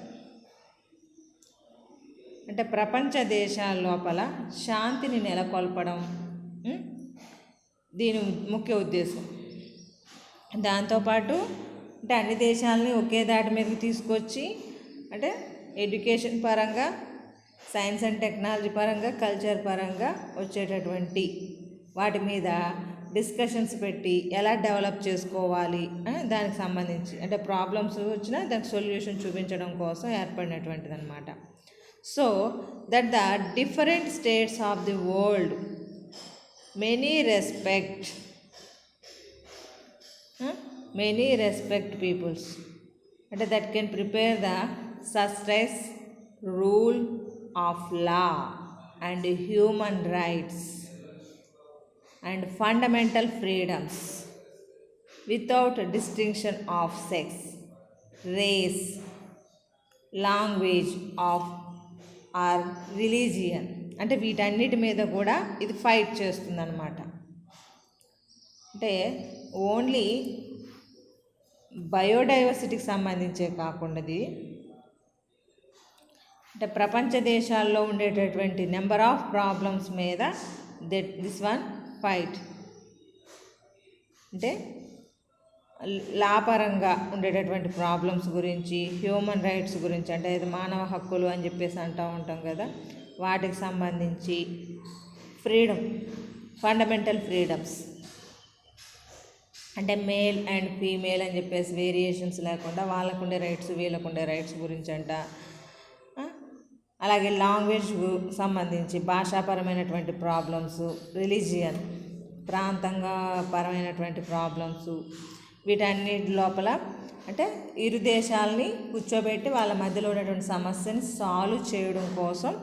అంటే ప్రపంచ దేశాల లోపల శాంతిని నెలకొల్పడం దీని ముఖ్య ఉద్దేశం. దాంతోపాటు అంటే అన్ని దేశాలని ఒకే దాటి మీదకి తీసుకొచ్చి, అంటే ఎడ్యుకేషన్ పరంగా, సైన్స్ అండ్ టెక్నాలజీ పరంగా, కల్చర్ పరంగా వచ్చేటటువంటి వాటి మీద డిస్కషన్స్ పెట్టి ఎలా డెవలప్ చేసుకోవాలి దానికి సంబంధించి, అంటే ప్రాబ్లమ్స్ వచ్చినా దానికి సొల్యూషన్ చూపించడం కోసం ఏర్పడినటువంటిది అనమాట. So that the different states of the world many respect peoples, and that can prepare the success, rule of law and human rights and fundamental freedoms without distinction of sex, race, language of are religion. అంటే వీటన్నిటి మీద కూడా ఇది fight చేస్తుందన్నమాట. అంటే only బయోడైవర్సిటీకి సంబంధించే కాకుండా అంటే ప్రపంచ దేశాల్లో ఉండేటటువంటి నెంబర్ ఆఫ్ ప్రాబ్లమ్స్ మీద దిస్ వన్ ఫైట్. అంటే లాపరంగా ఉండేటటువంటి ప్రాబ్లమ్స్ గురించి, హ్యూమన్ రైట్స్ గురించి, అంటే ఇది మానవ హక్కులు అని చెప్పేసి అంటూ ఉంటాం కదా, వాటికి సంబంధించి ఫ్రీడమ్, ఫండమెంటల్ ఫ్రీడమ్స్, అంటే మేల్ అండ్ ఫీమేల్ అని చెప్పేసి వేరియేషన్స్ లేకుండా వాళ్ళకుండే రైట్స్ వీళ్ళకుండే రైట్స్ గురించి అంట. అలాగే లాంగ్వేజ్కు సంబంధించి భాషాపరమైనటువంటి ప్రాబ్లమ్స్, రిలీజియన్ ప్రాంతంగా పరమైనటువంటి ప్రాబ్లమ్స్, వీటన్నిటి లోపల అంటే ఇరు దేశాలని కూర్చోబెట్టి వాళ్ళ మధ్యలో ఉన్నటువంటి సమస్యని సాల్వ్ చేయడం కోసం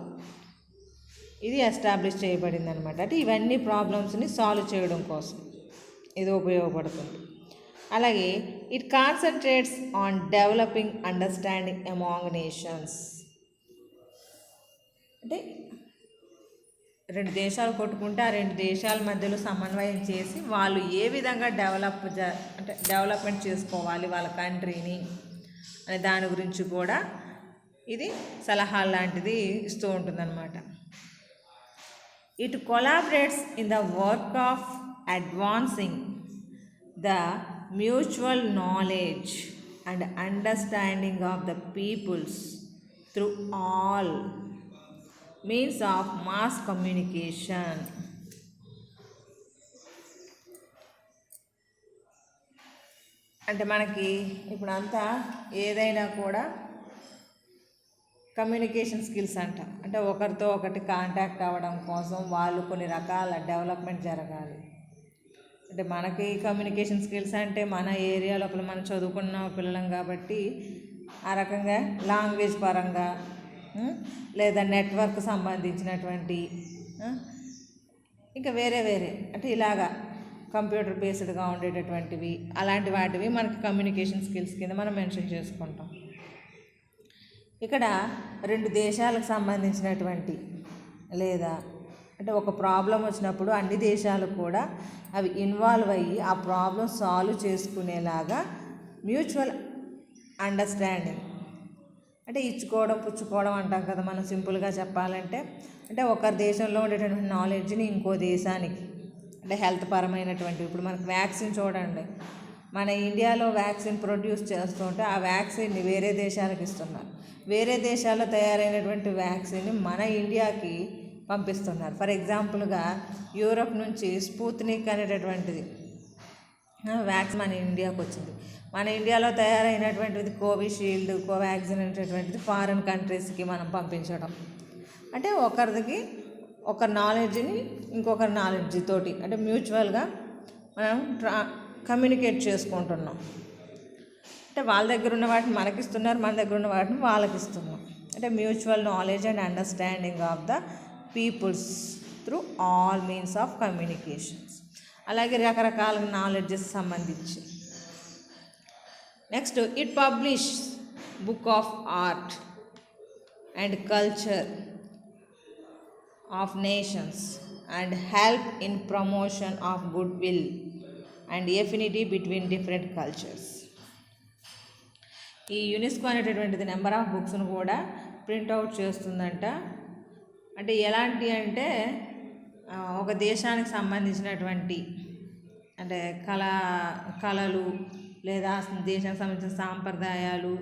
ఇది ఎస్టాబ్లిష్ చేయబడింది అనమాట. అంటే ఇవన్నీ ప్రాబ్లమ్స్ని సాల్వ్ చేయడం కోసం ఇది ఉపయోగపడుతుంది. అలాగే it concentrates on developing understanding among nations. అంటే రెండు దేశాలు కొట్టుకుంటే ఆ రెండు దేశాల మధ్యలో సమన్వయం చేసి వాళ్ళు ఏ విధంగా అంటే డెవలప్మెంట్ చేసుకోవాలి వాళ్ళ కంట్రీని అనే దాని గురించి కూడా ఇది సలహాలు లాంటిది ఇస్తూ ఉంటుందన్నమాట. It collaborates in the work of advancing the mutual knowledge and understanding of the peoples through all means of mass communication. అంటే మనకి ఇప్పుడంతా ఏదైనా కూడా కమ్యూనికేషన్ స్కిల్స్ అంట. అంటే ఒకరితో ఒకటి కాంటాక్ట్ అవ్వడం కోసం వాళ్ళు కొన్ని రకాల డెవలప్మెంట్ జరగాలి. అంటే మనకి కమ్యూనికేషన్ స్కిల్స్ అంటే మన ఏరియా లోపల మనం చదువుకున్న పిల్లలం కాబట్టి ఆ రకంగా లాంగ్వేజ్ పరంగా లేదా నెట్వర్క్ సంబంధించినటువంటి ఇంకా వేరే అంటే ఇలాగా కంప్యూటర్ బేస్డ్గా ఉండేటటువంటివి అలాంటి వాటివి మనకి కమ్యూనికేషన్ స్కిల్స్ కింద మనం మెన్షన్ చేసుకుంటాం. ఇక్కడ రెండు దేశాలకు సంబంధించినటువంటి లేదా అంటే ఒక ప్రాబ్లం వచ్చినప్పుడు అన్ని దేశాలు కూడా అవి ఇన్వాల్వ్ అయ్యి ఆ ప్రాబ్లం సాల్వ్ చేసుకునేలాగా మ్యూచువల్ అండర్స్టాండింగ్, అంటే ఇచ్చుకోవడం పుచ్చుకోవడం అంటాం కదా మనం సింపుల్గా చెప్పాలంటే. అంటే ఒకరి దేశంలో ఉండేటటువంటి నాలెడ్జ్ని ఇంకో దేశానికి, అంటే హెల్త్ పరమైనటువంటి ఇప్పుడు మనకు వ్యాక్సిన్ చూడండి, మన ఇండియాలో వ్యాక్సిన్ ప్రొడ్యూస్ చేస్తుంటే ఆ వ్యాక్సిన్ని వేరే దేశాలకు ఇస్తున్నారు. వేరే దేశాల్లో తయారైనటువంటి వ్యాక్సిన్ని మన ఇండియాకి పంపిస్తున్నారు. ఫర్ ఎగ్జాంపుల్గా యూరోప్ నుంచి స్పుత్నిక్ అనేటటువంటిది వ్యాక్సిన్ మన ఇండియాకి వచ్చింది. మన ఇండియాలో తయారైనటువంటిది కోవిషీల్డ్, కోవాక్సిన్ అనేటటువంటిది ఫారిన్ కంట్రీస్కి మనం పంపించడం. అంటే ఒకరి నాలెడ్జ్ని ఇంకొకరి నాలెడ్జ్ తోటి అంటే మ్యూచువల్గా మనం కమ్యూనికేట్ చేసుకుంటున్నాం. అంటే వాళ్ళ దగ్గర ఉన్న వాటిని మనకిస్తున్నారు, మన దగ్గర ఉన్న వాటిని వాళ్ళకి ఇస్తున్నాం. అంటే mutual knowledge and understanding of the peoples through all means of communications. అలాగే రకరకాల నాలెడ్జెస్ సంబంధించి. Next it publish book of art and culture of nations and help in promotion of good will and affinity between different cultures. ఈ UNESCO అనేటటువంటిది number of బుక్స్ను కూడా print out చేస్తుందంట. అంటే ఎలాంటి అంటే ఒక దేశానికి సంబంధించినటువంటి అంటే కళలు లేదా దేశానికి సంబంధించిన సాంప్రదాయాలు,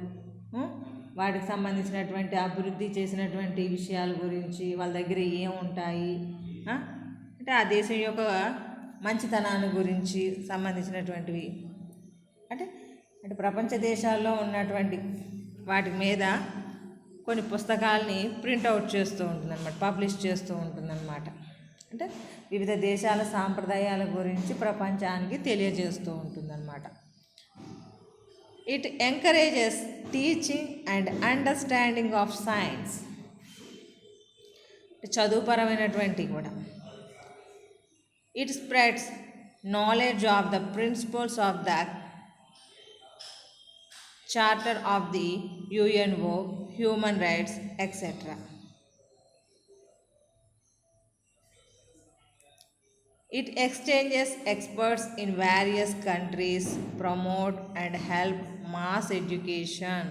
వాటికి సంబంధించినటువంటి అభివృద్ధి చేసినటువంటి విషయాల గురించి వాళ్ళ దగ్గర ఏముంటాయి, అంటే ఆ దేశం యొక్క మంచితనాన్ని గురించి సంబంధించినటువంటివి అంటే ప్రపంచ దేశాల్లో ఉన్నటువంటి వాటి మీద కొన్ని పుస్తకాలని ప్రింట్అవుట్ చేస్తూ ఉంటుందన్నమాట, పబ్లిష్ చేస్తూ ఉంటుందన్నమాట. అంటే వివిధ దేశాల సాంప్రదాయాల గురించి ప్రపంచానికి తెలియజేస్తూ ఉంటుందన్నమాట. It encourages teaching and understanding of science, చదువుపరమైనటువంటి కూడా. It spreads knowledge of the principles of the charter of the UNO, human rights etcetera. It exchanges experts in various countries, promote and help mass education.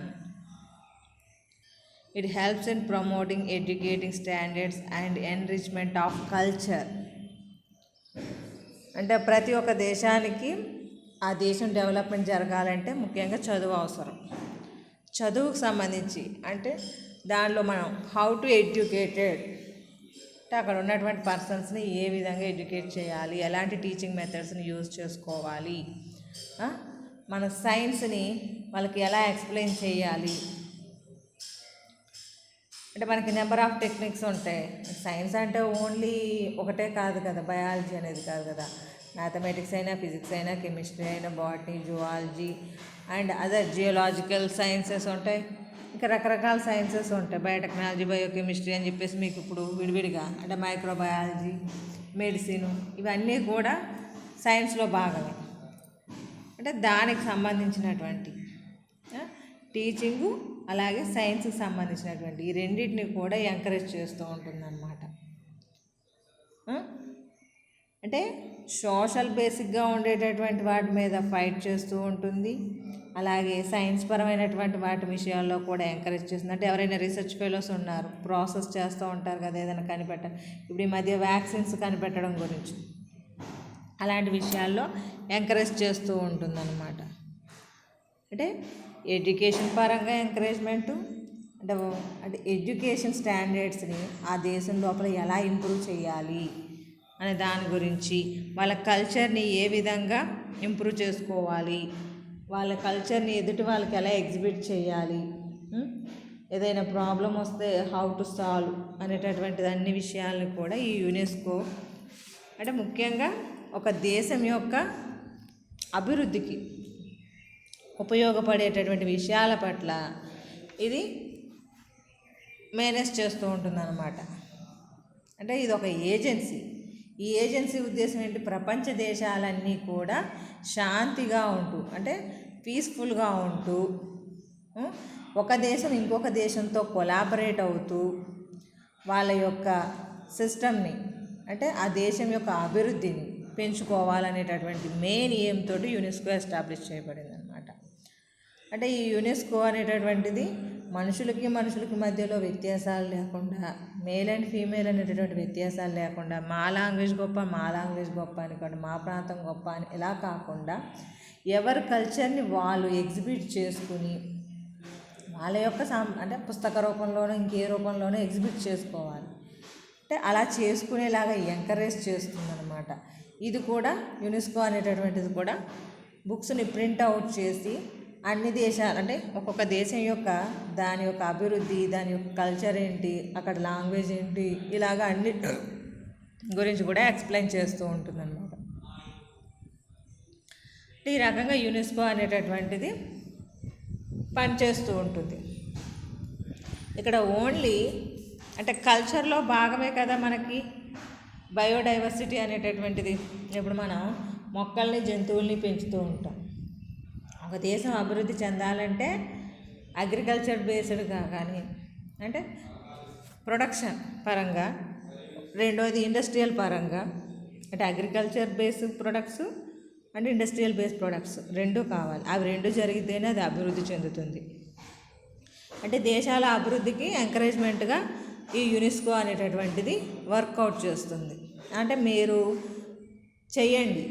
It helps in promoting educating standards and enrichment of culture. అంటే ప్రతి ఒక్క దేశానికి ఆ దేశం development జరగాలంటే ముఖ్యంగా చదువు అవసరం. చదువుకు సంబంధించి అంటే దానిలో మనం హౌ టు ఎడ్యుకేటెడ్ అంటే అక్కడ ఉన్నటువంటి పర్సన్స్ని ఏ విధంగా ఎడ్యుకేట్ చేయాలి, ఎలాంటి టీచింగ్ మెథడ్స్ని యూజ్ చేసుకోవాలి, మన సైన్స్ని వాళ్ళకి ఎలా ఎక్స్ప్లెయిన్ చేయాలి. అంటే మనకి నెంబర్ ఆఫ్ టెక్నిక్స్ ఉంటాయి. సైన్స్ అంటే ఓన్లీ ఒకటే కాదు కదా, బయాలజీ అనేది కాదు కదా. మ్యాథమెటిక్స్ అయినా, ఫిజిక్స్ అయినా, కెమిస్ట్రీ అయినా, botany, zoology and other geological sciences ఉంటాయి. ఇంకా రకరకాల సైన్సెస్ ఉంటాయి. బయోటెక్నాలజీ, బయోకెమిస్ట్రీ అని చెప్పేసి మీకు ఇప్పుడు విడివిడిగా అంటే మైక్రోబయాలజీ, మెడిసిన్ ఇవన్నీ కూడా సైన్స్లో భాగమే. అంటే దానికి సంబంధించినటువంటి టీచింగు అలాగే సైన్స్కి సంబంధించినటువంటి ఈ రెండింటిని కూడా ఎంకరేజ్ చేస్తూ ఉంటుందన్నమాట. అంటే సోషల్ బేసిక్గా ఉండేటటువంటి వాటి మీద ఫైట్ చేస్తూ ఉంటుంది. అలాగే సైన్స్ పరమైనటువంటి వాటి విషయాల్లో కూడా ఎంకరేజ్ చేస్తుంది. అంటే ఎవరైనా రీసెర్చ్ ఫెలోస్ ఉన్నారు, ప్రాసెస్ చేస్తూ ఉంటారు కదా, ఏదైనా కనిపెట్టాలి. ఇప్పుడు ఈ మధ్య వ్యాక్సిన్స్ కనిపెట్టడం గురించి అలాంటి విషయాల్లో ఎంకరేజ్ చేస్తూ ఉంటుందన్నమాట. అంటే ఎడ్యుకేషన్ పరంగా ఎంకరేజ్మెంటు, అంటే ఎడ్యుకేషన్ స్టాండర్డ్స్ని ఆ దేశం లోపల ఎలా ఇంప్రూవ్ చేయాలి అనే దాని గురించి, వాళ్ళ కల్చర్ని ఏ విధంగా ఇంప్రూవ్ చేసుకోవాలి, వాళ్ళ కల్చర్ని ఎదుటి వాళ్ళకి ఎలా ఎగ్జిబిట్ చేయాలి, ఏదైనా ప్రాబ్లం వస్తే హౌ టు సాల్వ్ అనేటటువంటిది అన్ని విషయాలను కూడా ఈ యునెస్కో అంటే ముఖ్యంగా ఒక దేశం యొక్క అభివృద్ధికి ఉపయోగపడేటటువంటి విషయాల పట్ల ఇది మేనేజ్ చేస్తూ ఉంటుందన్నమాట. అంటే ఇది ఒక ఏజెన్సీ. ఈ ఏజెన్సీ ఉద్దేశం ఏంటి? ప్రపంచ దేశాలన్నీ కూడా శాంతిగా ఉంటూ అంటే పీస్ఫుల్గా ఉంటూ ఒక దేశం ఇంకొక దేశంతో కొలాబరేట్ అవుతూ వాళ్ళ యొక్క సిస్టమ్ని అంటే ఆ దేశం యొక్క అభివృద్ధిని పెంచుకోవాలనేటటువంటి మెయిన్ ఎయిమ్ తోటి యునెస్కో ఎస్టాబ్లిష్ చేయబడింది అనమాట. అంటే ఈ యునెస్కో అనేటటువంటిది మనుషులకి మధ్యలో వ్యత్యాసాలు లేకుండా, మేల్ అండ్ ఫీమేల్ అనేటటువంటి వ్యత్యాసాలు లేకుండా, మా లాంగ్వేజ్ గొప్ప అని కాదు, మా ప్రాంతం గొప్ప అని ఇలా కాకుండా ఎవరి కల్చర్ని వాళ్ళు ఎగ్జిబిట్ చేసుకుని వాళ్ళ యొక్క అంటే పుస్తక రూపంలోనో ఇంకే రూపంలోనో ఎగ్జిబిట్ చేసుకోవాలి. అంటే అలా చేసుకునేలాగా ఎంకరేజ్ చేస్తుందన్నమాట. ఇది కూడా యునెస్కో అనేటటువంటిది కూడా బుక్స్ని ప్రింట్ అవుట్ చేసి అన్ని దేశాలు అంటే ఒక్కొక్క దేశం యొక్క దాని యొక్క అభివృద్ధి, దాని యొక్క కల్చర్ ఏంటి, అక్కడ లాంగ్వేజ్ ఏంటి, ఇలాగ అన్ని గురించి కూడా ఎక్స్ప్లెయిన్ చేస్తూ ఉంటుందన్నమాట. ఈ రకంగా యునెస్కో అనేటటువంటిది పనిచేస్తూ ఉంటుంది. ఇక్కడ ఓన్లీ అంటే కల్చర్లో భాగమే కదా మనకి బయోడైవర్సిటీ అనేటటువంటిది. ఇప్పుడు మనం మొక్కల్ని, జంతువుల్ని పెంచుతూ ఉంటాం. ఒక దేశం అభివృద్ధి చెందాలంటే అగ్రికల్చర్ బేస్డ్గా కానీ అంటే ప్రొడక్షన్ పరంగా, రెండోది ఇండస్ట్రియల్ పరంగా అంటే అగ్రికల్చర్ బేస్డ్ ప్రొడక్ట్స్ అంటే ఇండస్ట్రియల్ బేస్డ్ ప్రొడక్ట్స్ రెండు కావాలి. అవి రెండు జరిగితేనే అది అభివృద్ధి చెందుతుంది. అంటే దేశాల అభివృద్ధికి ఎంకరేజ్మెంట్గా ఈ యునెస్కో అనేటటువంటిది వర్కౌట్ చేస్తుంది. అంటే మీరు చెయ్యండి,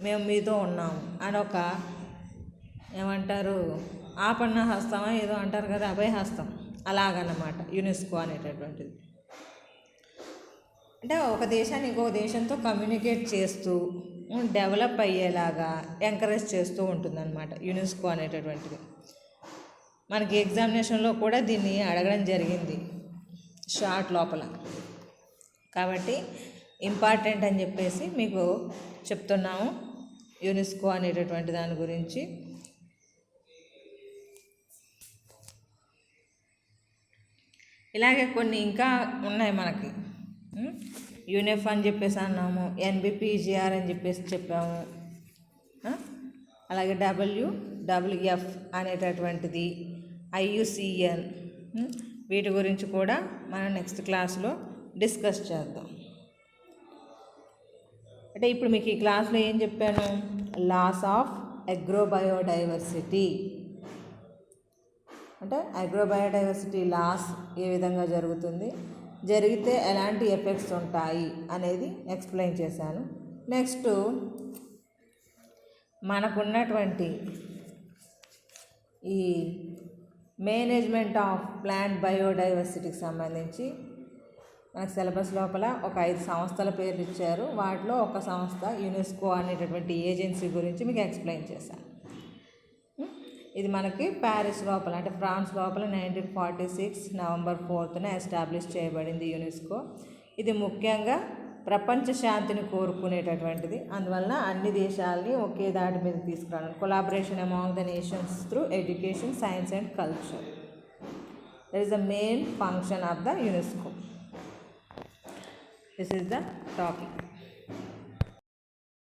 మేము మీతో ఉన్నాము అని ఒక ఏమంటారు ఆపన్న హస్తమా ఏదో అంటారు కదా, అభయహస్తం అలాగన్నమాట యునెస్కో అనేటటువంటిది. అంటే ఒక దేశాన్ని ఇంకొక దేశంతో కమ్యూనికేట్ చేస్తూ డెవలప్ అయ్యేలాగా ఎంకరేజ్ చేస్తూ ఉంటుందన్నమాట యునెస్కో అనేటటువంటిది. మనకి ఎగ్జామినేషన్లో కూడా దీన్ని అడగడం జరిగింది షార్ట్ లోపల, కాబట్టి ఇంపార్టెంట్ అని చెప్పేసి మీకు చెప్తున్నాము యునెస్కో అనేటటువంటి దాని గురించి. ఇలాగే కొన్ని ఇంకా ఉన్నాయి మనకి. యునెఫ్ అని చెప్పేసి అన్నాము, ఎన్బిపిజిఆర్ అని చెప్పేసి చెప్పాము, అలాగే డబ్ల్యూఎఫ్ అనేటటువంటిది, ఐయుసిఎన్, వీటి గురించి కూడా మనం నెక్స్ట్ క్లాస్లో డిస్కస్ చేద్దాం. అంటే ఇప్పుడు మీకు ఈ క్లాస్లో ఏం చెప్పాను? లాస్ ఆఫ్ అగ్రోబయోడైవర్సిటీ, అంటే అగ్రోబయోడైవర్సిటీ లాస్ ఏ విధంగా జరుగుతుంది, జరిగితే ఎలాంటి ఎఫెక్ట్స్ ఉంటాయి అనేది ఎక్స్ప్లెయిన్ చేశాను. నెక్స్ట్ మనకున్నటువంటి ఈ మేనేజ్మెంట్ ఆఫ్ ప్లాంట్ బయోడైవర్సిటీకి సంబంధించి మనకు సిలబస్ లోపల ఒక 5 సంస్థల పేర్లు ఇచ్చారు. వాటిలో ఒక సంస్థ యునెస్కో అనేటటువంటి ఏజెన్సీ గురించి మీకు ఎక్స్ప్లెయిన్ చేశాను. ఇది మనకి ప్యారిస్ లోపల అంటే ఫ్రాన్స్ లోపల 1946 నవంబర్ 4న ఎస్టాబ్లిష్ చేయబడింది యునెస్కో. ఇది ముఖ్యంగా ప్రపంచ శాంతిని కోరుకునేటటువంటిది. అందువలన అన్ని దేశాలని ఒకే దాటి మీద తీసుకురావడం, collaboration among the nations through education, science and culture. That is the main function of the UNESCO. This is the topic.